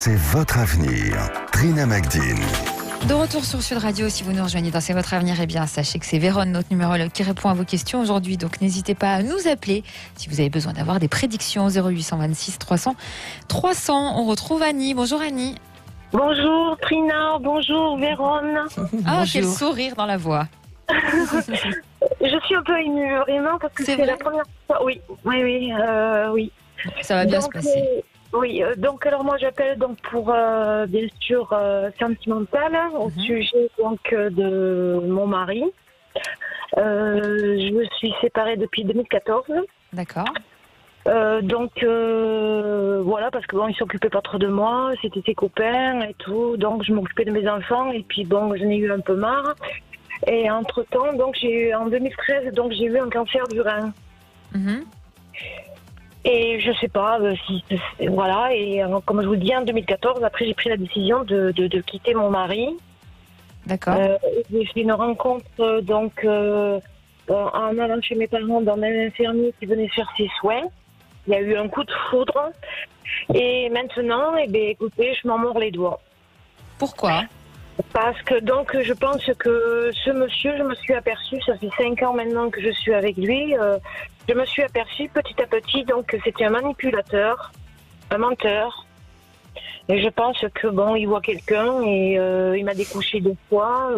C'est votre avenir. Trina Magdine. De retour sur Sud Radio, si vous nous rejoignez dans C'est votre avenir, eh bien sachez que c'est Vérone, notre numérologue, qui répond à vos questions aujourd'hui. Donc n'hésitez pas à nous appeler si vous avez besoin d'avoir des prédictions. 0826 300 300. On retrouve Annie. Bonjour Annie. Bonjour Trina, bonjour Vérone. Ah, quel sourire dans la voix. Je suis un peu émue vraiment parce que c'est la première fois. Oui. Ça va bien se passer. Donc alors moi j'appelle donc pour bien sûr sentimental au sujet donc de mon mari. Je me suis séparée depuis 2014. D'accord. Voilà, parce que bon, il s'occupait pas trop de moi, c'était ses copains et tout, donc je m'occupais de mes enfants et puis bon, j'en ai eu un peu marre. Et entre temps, donc en 2013, donc j'ai eu un cancer du rein. Et je sais pas si voilà, et comme je vous dis, en 2014, après j'ai pris la décision de quitter mon mari. D'accord. J'ai fait une rencontre donc en allant chez mes parents dans un infirmier qui venait faire ses soins. Il y a eu un coup de foudre. Et maintenant, écoutez, je m'en mords les doigts. Pourquoi ? Parce que donc je pense que ce monsieur, je me suis aperçue, ça fait 5 ans maintenant que je suis avec lui, je me suis aperçue petit à petit donc que c'était un manipulateur, un menteur. Et je pense que bon, il voit quelqu'un et il m'a découché 2 fois.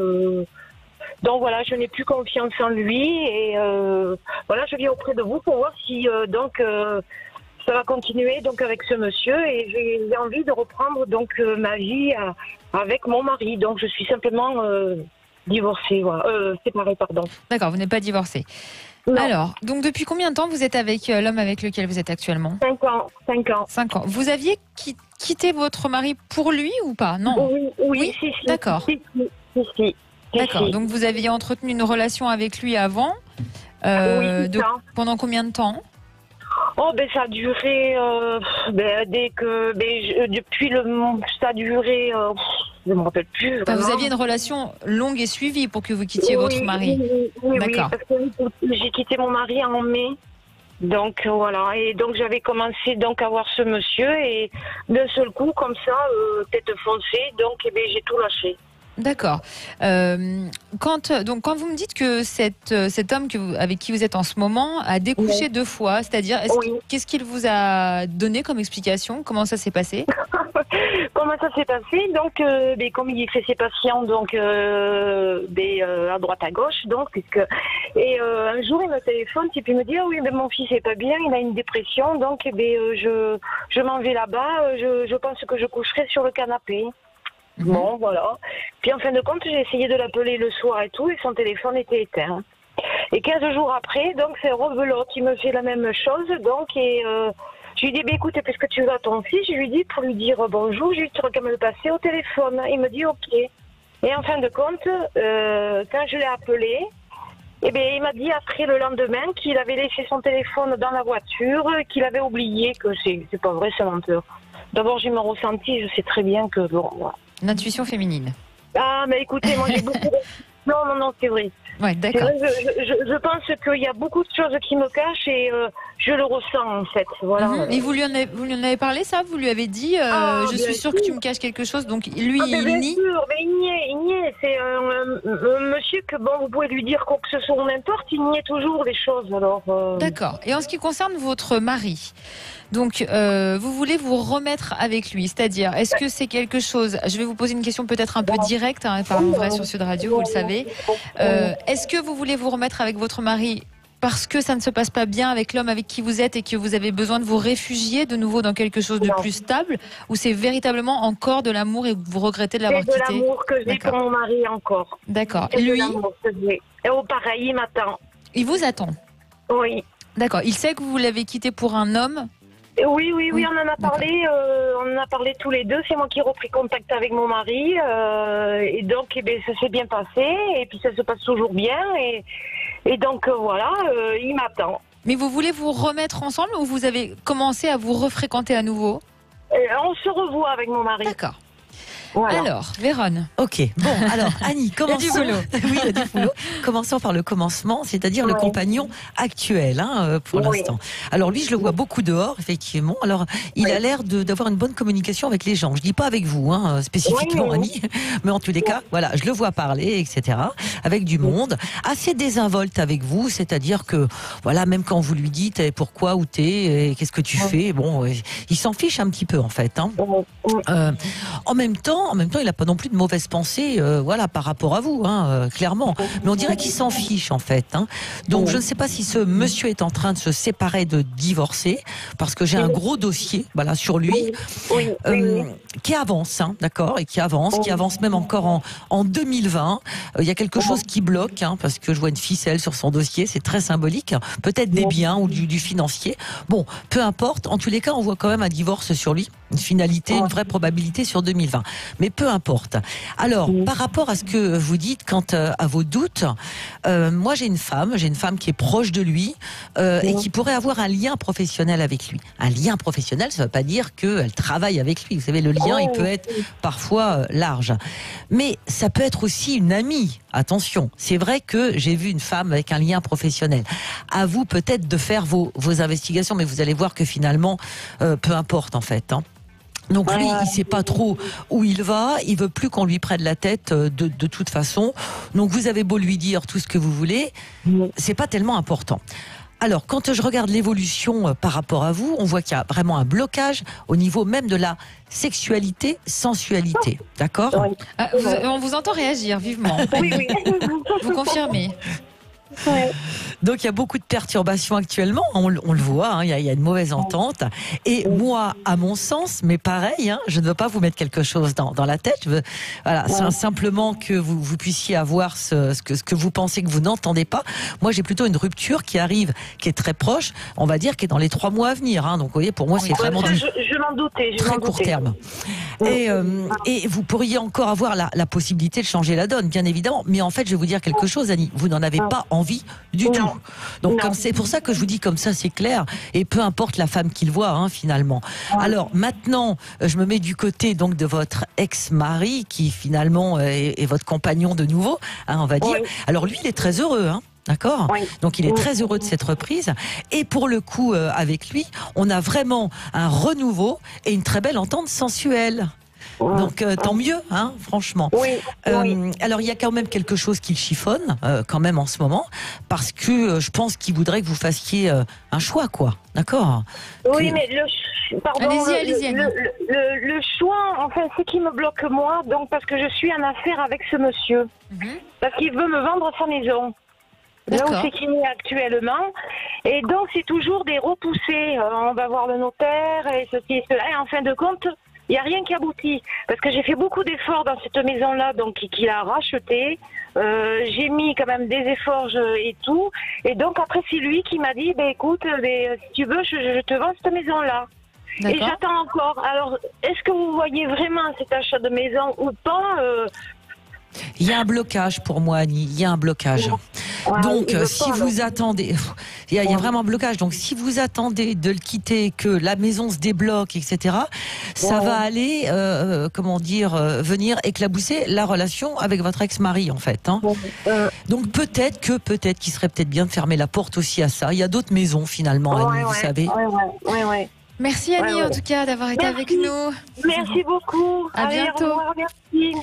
Donc voilà, je n'ai plus confiance en lui et voilà, je viens auprès de vous pour voir si ça va continuer donc avec ce monsieur et j'ai envie de reprendre donc ma vie avec mon mari. Donc je suis simplement divorcée, voilà. Séparée, pardon. D'accord, vous n'êtes pas divorcée. Non. Alors, donc depuis combien de temps vous êtes avec l'homme avec lequel vous êtes actuellement ? 5 ans. 5 ans. Vous aviez quitté votre mari pour lui ou pas ? Non. Oui, si. D'accord. Si. D'accord, donc vous aviez entretenu une relation avec lui avant. Oui, c'est ça. Pendant combien de temps ? Oh, ça a duré ça a duré, je me rappelle plus. Enfin, vous aviez une relation longue et suivie pour que vous quittiez votre mari. Oui, D'accord. parce que j'ai quitté mon mari en mai. Donc voilà, et donc j'avais commencé donc à voir ce monsieur et d'un seul coup comme ça, tête foncée, donc j'ai tout lâché. D'accord. Quand vous me dites que cet homme avec qui vous êtes en ce moment a découché 2 fois, c'est-à-dire qu'est-ce qu'il vous a donné comme explication ? Comment ça s'est passé ? Comment ça s'est passé ? Donc, comme il fait ses patients, donc à droite à gauche, donc un jour il me téléphone et puis il me dit oui, mais mon fils est pas bien, il a une dépression, donc je m'en vais là-bas, je pense que je coucherai sur le canapé. Bon, voilà. Puis en fin de compte, j'ai essayé de l'appeler le soir et tout, et son téléphone était éteint. Et 15 jours après, donc c'est rebelote qui me fait la même chose, donc je lui dis, écoute, puisque tu as ton fils, je lui dis pour lui dire bonjour, juste quand me le passer au téléphone. Il me dit ok. Et en fin de compte, quand je l'ai appelé, il m'a dit après le lendemain qu'il avait laissé son téléphone dans la voiture, qu'il avait oublié, que c'est pas vrai, c'est menteur. D'abord, j'ai mon ressenti, je sais très bien que voilà. L'intuition féminine. Ah, mais écoutez, moi j'ai beaucoup de... Non, c'est vrai. Ouais, d'accord. Je pense qu'il y a beaucoup de choses qui me cachent et je le ressens en fait. Voilà. Et vous lui en avez parlé ça ? Vous lui avez dit je suis sûre que tu me caches quelque chose, donc lui il nie. Bien sûr, mais il niait. C'est un monsieur que bon, vous pouvez lui dire quoi que ce soit, n'importe, il niait toujours les choses. Alors. D'accord. Et en ce qui concerne votre mari, donc vous voulez vous remettre avec lui, c'est-à-dire est-ce que c'est quelque chose ? Je vais vous poser une question peut-être un peu directe, parlons vrai sur Sud Radio, vous le savez. Est-ce que vous voulez vous remettre avec votre mari parce que ça ne se passe pas bien avec l'homme avec qui vous êtes et que vous avez besoin de vous réfugier de nouveau dans quelque chose de plus stable, ou c'est véritablement encore de l'amour et vous regrettez de l'avoir quitté ? C'est de l'amour que j'ai pour mon mari encore. D'accord. C'est Lui, pareil, il m'attend. Il vous attend ? Oui. D'accord. Il sait que vous l'avez quitté pour un homme ? Oui, on en a parlé. On en a parlé tous les deux. C'est moi qui ai repris contact avec mon mari. Et donc, ça s'est bien passé. Et puis, ça se passe toujours bien. Et donc, voilà, il m'attend. Mais vous voulez vous remettre ensemble ou vous avez commencé à vous refréquenter à nouveau ? On se revoit avec mon mari. D'accord. Voilà. Alors, Vérone. Ok, bon, alors Annie, commençons. Il y a du boulot. Oui, il y a du boulot. Commençons par le commencement, c'est-à-dire le compagnon actuel, pour l'instant. Alors lui, je le vois beaucoup dehors, effectivement. Alors, il a l'air d'avoir une bonne communication avec les gens. Je dis pas avec vous, spécifiquement, Annie, mais en tous les cas, voilà, je le vois parler, etc., avec du monde, assez désinvolte avec vous, c'est-à-dire que, voilà, même quand vous lui dites pourquoi, où t'es, qu'est-ce que tu fais, bon, il s'en fiche un petit peu, en fait. En même temps, il n'a pas non plus de mauvaises pensées, voilà, par rapport à vous, clairement. Mais on dirait qu'il s'en fiche, en fait. Donc, je ne sais pas si ce monsieur est en train de se séparer, de divorcer, parce que j'ai un gros dossier, voilà, sur lui, qui avance, d'accord, et qui avance même encore en 2020. Il y a quelque chose qui bloque, parce que je vois une ficelle sur son dossier, c'est très symbolique. Peut-être des biens ou du financier. Bon, peu importe. En tous les cas, on voit quand même un divorce sur lui, une finalité, une vraie probabilité sur 2020. Mais peu importe. Alors, par rapport à ce que vous dites quant à vos doutes, moi j'ai une femme qui est proche de lui et qui pourrait avoir un lien professionnel avec lui. Un lien professionnel, ça ne veut pas dire qu'elle travaille avec lui. Vous savez, le lien, il peut être parfois large. Mais ça peut être aussi une amie. Attention, c'est vrai que j'ai vu une femme avec un lien professionnel. À vous peut-être de faire vos investigations, mais vous allez voir que finalement, peu importe en fait. Donc lui, il sait pas trop où il va, il veut plus qu'on lui prenne la tête de toute façon. Donc vous avez beau lui dire tout ce que vous voulez, c'est pas tellement important. Alors, quand je regarde l'évolution par rapport à vous, on voit qu'il y a vraiment un blocage au niveau même de la sexualité, sensualité. D'accord ? On vous entend réagir vivement. Oui. Vous confirmez ? Donc il y a beaucoup de perturbations actuellement, on le voit, il y a une mauvaise entente. Et moi, à mon sens, mais pareil, je ne veux pas vous mettre quelque chose dans la tête. Je veux, voilà, simplement que vous puissiez avoir ce que vous pensez que vous n'entendez pas. Moi, j'ai plutôt une rupture qui arrive, qui est très proche, on va dire, qui est dans les 3 mois à venir. Donc vous voyez, pour moi, c'est vraiment je m'en doutais. Très court terme. Et vous pourriez encore avoir la possibilité de changer la donne, bien évidemment. Mais en fait, je vais vous dire quelque chose, Annie. Vous n'en avez pas envie du tout. Donc, c'est pour ça que je vous dis comme ça, c'est clair. Et peu importe la femme qu'il voit, finalement. Alors, maintenant, je me mets du côté donc de votre ex-mari, qui finalement est votre compagnon de nouveau, on va dire. Alors, lui, il est très heureux, D'accord ? Donc il est très heureux de cette reprise. Et pour le coup, avec lui, on a vraiment un renouveau et une très belle entente sensuelle. Donc tant mieux, franchement. Alors il y a quand même quelque chose qui le chiffonne, quand même en ce moment, parce que je pense qu'il voudrait que vous fassiez un choix, quoi. D'accord ? Oui, mais allez-y. Le choix, enfin, c'est qui me bloque moi, donc parce que je suis en affaire avec ce monsieur, parce qu'il veut me vendre sa maison. Là où c'est qu'il est actuellement. Et donc, c'est toujours des repoussés. On va voir le notaire et ceci et cela. Et en fin de compte, il n'y a rien qui aboutit. Parce que j'ai fait beaucoup d'efforts dans cette maison-là, donc qu'il a racheté. J'ai mis quand même des efforts et tout. Et donc, après, c'est lui qui m'a dit, écoute, si tu veux, je te vends cette maison-là. Et j'attends encore. Alors, est-ce que vous voyez vraiment cet achat de maison ou pas Il y a un blocage pour moi, Annie. Il y a un blocage. Donc, si vous attendez, il y a vraiment un blocage. Donc, si vous attendez de le quitter, que la maison se débloque, etc., ça va aller, venir éclabousser la relation avec votre ex-mari, en fait. Donc, peut-être qu'il serait peut-être bien de fermer la porte aussi à ça. Il y a d'autres maisons, finalement, Annie, vous savez. Merci Annie, en tout cas, d'avoir été avec nous. Merci beaucoup. À bientôt. Au revoir, merci.